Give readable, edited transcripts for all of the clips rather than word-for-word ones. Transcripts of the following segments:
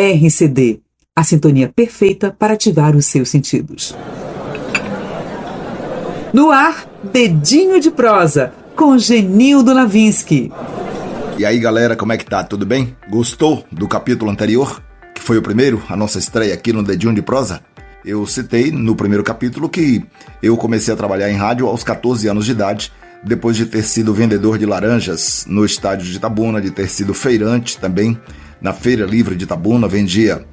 RCD, a sintonia perfeita para ativar os seus sentidos. No ar, Dedinho de Prosa, com Genildo Lavinsky. E aí, galera, como é que tá? Tudo bem? Gostou do capítulo anterior, que foi o primeiro, a nossa estreia aqui no Dedinho de Prosa? Eu citei no primeiro capítulo que eu comecei a trabalhar em rádio aos 14 anos de idade, depois de ter sido vendedor de laranjas no estádio de Itabuna, de ter sido feirante também na Feira Livre de Itabuna, vendia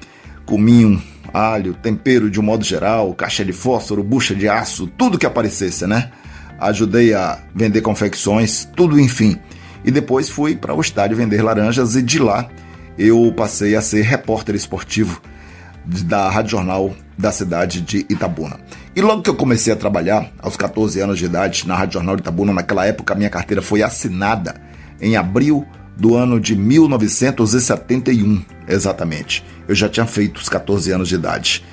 cominho, alho, tempero de um modo geral, caixa de fósforo, bucha de aço, tudo que aparecesse, né? Ajudei a vender confecções, tudo enfim. E depois fui para o estádio vender laranjas e de lá eu passei a ser repórter esportivo da Rádio Jornal da cidade de Itabuna. E logo que eu comecei a trabalhar, aos 14 anos de idade, na Rádio Jornal de Itabuna, naquela época a minha carteira foi assinada em abril do ano de 1971, exatamente. Eu já tinha feito os 14 anos de idade.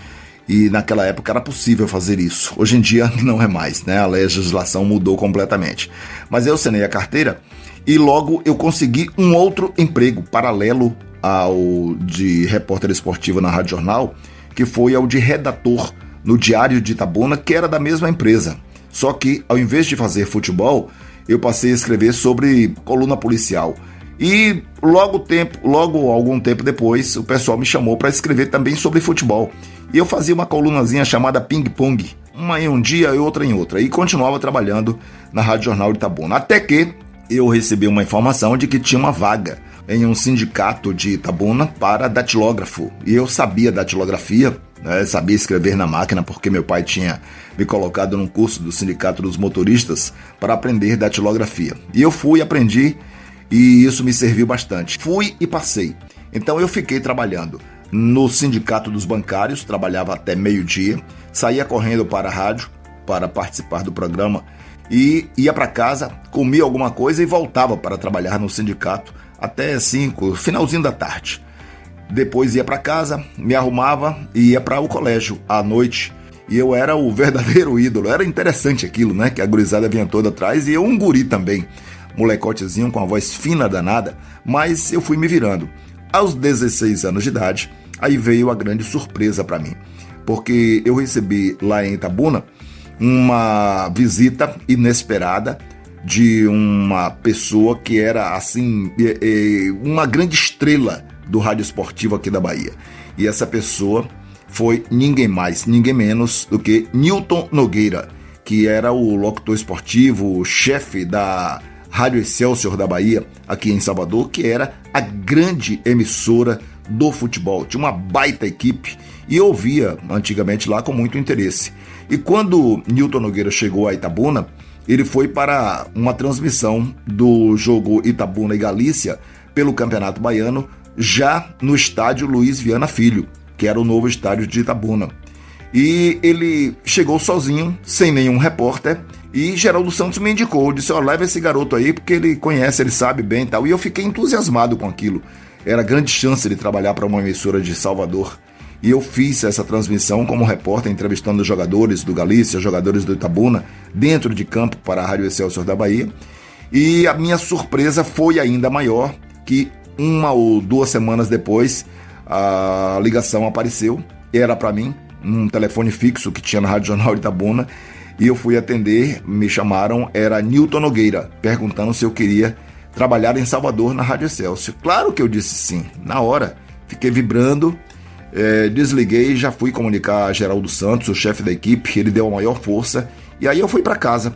E naquela época era possível fazer isso. Hoje em dia não é mais, né? A legislação mudou completamente. Mas eu assinei a carteira e logo eu consegui um outro emprego paralelo ao de repórter esportivo na Rádio Jornal, que foi ao de redator no Diário de Itabuna, que era da mesma empresa. Só que ao invés de fazer futebol, eu passei a escrever sobre coluna policial. E logo algum tempo depois, o pessoal me chamou para escrever também sobre futebol. E eu fazia uma colunazinha chamada Ping Pong, uma em um dia e outra em outra. E continuava trabalhando na Rádio Jornal de Itabuna. Até que eu recebi uma informação de que tinha uma vaga em um sindicato de Itabuna para datilógrafo. E eu sabia datilografia, né? Sabia escrever na máquina, porque meu pai tinha me colocado num curso do Sindicato dos Motoristas para aprender datilografia. E eu fui, aprendi, e isso me serviu bastante. Fui e passei. Então eu fiquei trabalhando no Sindicato dos Bancários, trabalhava até meio-dia, saía correndo para a rádio para participar do programa e ia para casa, comia alguma coisa e voltava para trabalhar no sindicato até 5, finalzinho da tarde. Depois ia para casa, me arrumava e ia para o colégio à noite. E eu era o verdadeiro ídolo. Era interessante aquilo, né? Que a gurizada vinha toda atrás e eu um guri também. Molecotezinho com a voz fina danada, mas eu fui me virando. Aos 16 anos de idade, aí veio a grande surpresa para mim, porque eu recebi lá em Itabuna uma visita inesperada de uma pessoa que era assim, uma grande estrela do rádio esportivo aqui da Bahia. E essa pessoa foi ninguém mais, ninguém menos do que Nilton Nogueira, que era o locutor esportivo, o chefe da Rádio Excelsior da Bahia, aqui em Salvador, que era a grande emissora do futebol. Tinha uma baita equipe e eu ouvia antigamente lá com muito interesse. E quando Nilton Nogueira chegou a Itabuna, ele foi para uma transmissão do jogo Itabuna e Galícia pelo Campeonato Baiano, já no estádio Luiz Viana Filho, que era o novo estádio de Itabuna. E ele chegou sozinho, sem nenhum repórter, e Geraldo Santos me indicou, disse, leva esse garoto aí, porque ele conhece, ele sabe bem e tal. E eu fiquei entusiasmado com aquilo. Era grande chance de trabalhar para uma emissora de Salvador. E eu fiz essa transmissão como repórter, entrevistando os jogadores do Galícia, jogadores do Itabuna, dentro de campo para a Rádio Excelsior da Bahia. E a minha surpresa foi ainda maior, que 1 ou 2 semanas depois, a ligação apareceu, era para mim, um telefone fixo que tinha na Rádio Jornal de Itabuna, e eu fui atender, me chamaram, era Nilton Nogueira, perguntando se eu queria trabalhar em Salvador na Rádio Excelsior. Claro que eu disse sim, na hora, fiquei vibrando, desliguei, já fui comunicar a Geraldo Santos, o chefe da equipe, ele deu a maior força, e aí eu fui para casa.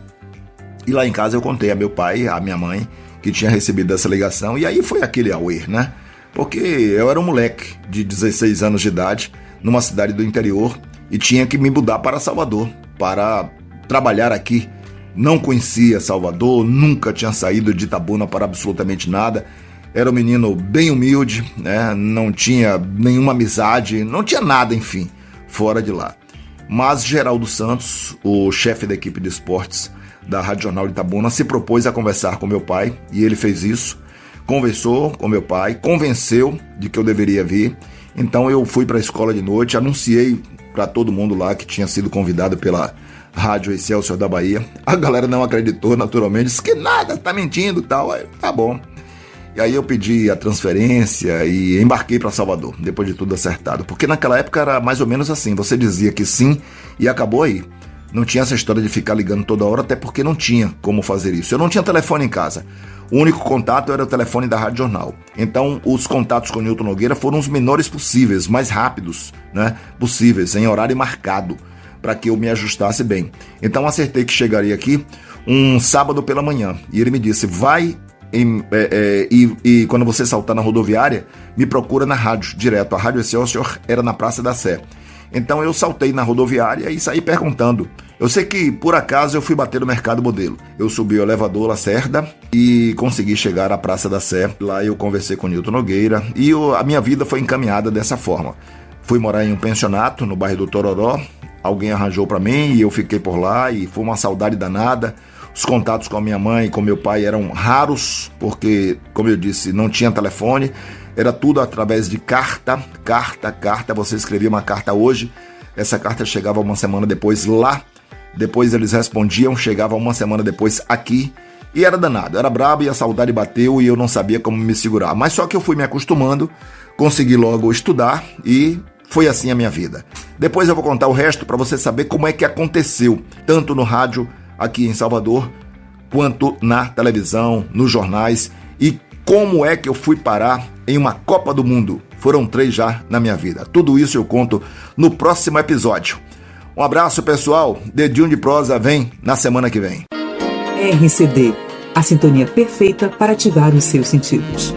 E lá em casa eu contei a meu pai, a minha mãe, que tinha recebido essa ligação, e aí foi aquele auê, né? Porque eu era um moleque de 16 anos de idade, numa cidade do interior, e tinha que me mudar para Salvador, para trabalhar aqui. Não conhecia Salvador, nunca tinha saído de Itabuna para absolutamente nada. Era um menino bem humilde, né? Não tinha nenhuma amizade, não tinha nada, enfim, fora de lá. Mas Geraldo Santos, o chefe da equipe de esportes da Rádio Jornal de Itabuna, se propôs a conversar com meu pai, e ele fez isso. Conversou com meu pai, convenceu de que eu deveria vir. Então eu fui para a escola de noite, anunciei para todo mundo lá que tinha sido convidado pela Rádio Excelsior da Bahia. A galera não acreditou, naturalmente, disse que nada, tá mentindo e tal. Aí, tá bom. E aí eu pedi a transferência e embarquei para Salvador, depois de tudo acertado. Porque naquela época era mais ou menos assim, você dizia que sim e acabou aí. Não tinha essa história de ficar ligando toda hora, até porque não tinha como fazer isso. Eu não tinha telefone em casa. O único contato era o telefone da Rádio Jornal. Então, os contatos com o Nilton Nogueira foram os menores possíveis, mais rápidos, né, possíveis, em horário marcado, para que eu me ajustasse bem. Então, acertei que chegaria aqui um sábado pela manhã. E ele me disse, vai e quando você saltar na rodoviária, me procura na rádio, direto. A Rádio Excelsior era na Praça da Sé. Então eu saltei na rodoviária e saí perguntando. Eu sei que, por acaso, eu fui bater no Mercado Modelo. Eu subi o elevador Lacerda e consegui chegar à Praça da Sé. Lá eu conversei com o Nilton Nogueira e a minha vida foi encaminhada dessa forma. Fui morar em um pensionato no bairro do Tororó. Alguém arranjou para mim e eu fiquei por lá e foi uma saudade danada. Os contatos com a minha mãe e com meu pai eram raros, porque, como eu disse, não tinha telefone. Era tudo através de carta. Você escrevia uma carta hoje, essa carta chegava uma semana depois lá. Depois eles respondiam, chegava uma semana depois aqui. E era danado, era brabo e a saudade bateu e eu não sabia como me segurar. Mas só que eu fui me acostumando, consegui logo estudar e foi assim a minha vida. Depois eu vou contar o resto para você saber como é que aconteceu, tanto no rádio aqui em Salvador, quanto na televisão, nos jornais, e como é que eu fui parar em uma Copa do Mundo. Foram 3 já na minha vida. Tudo isso eu conto no próximo episódio. Um abraço, pessoal. Dedinho de Prosa vem na semana que vem. RCD, a sintonia perfeita para ativar os seus sentidos.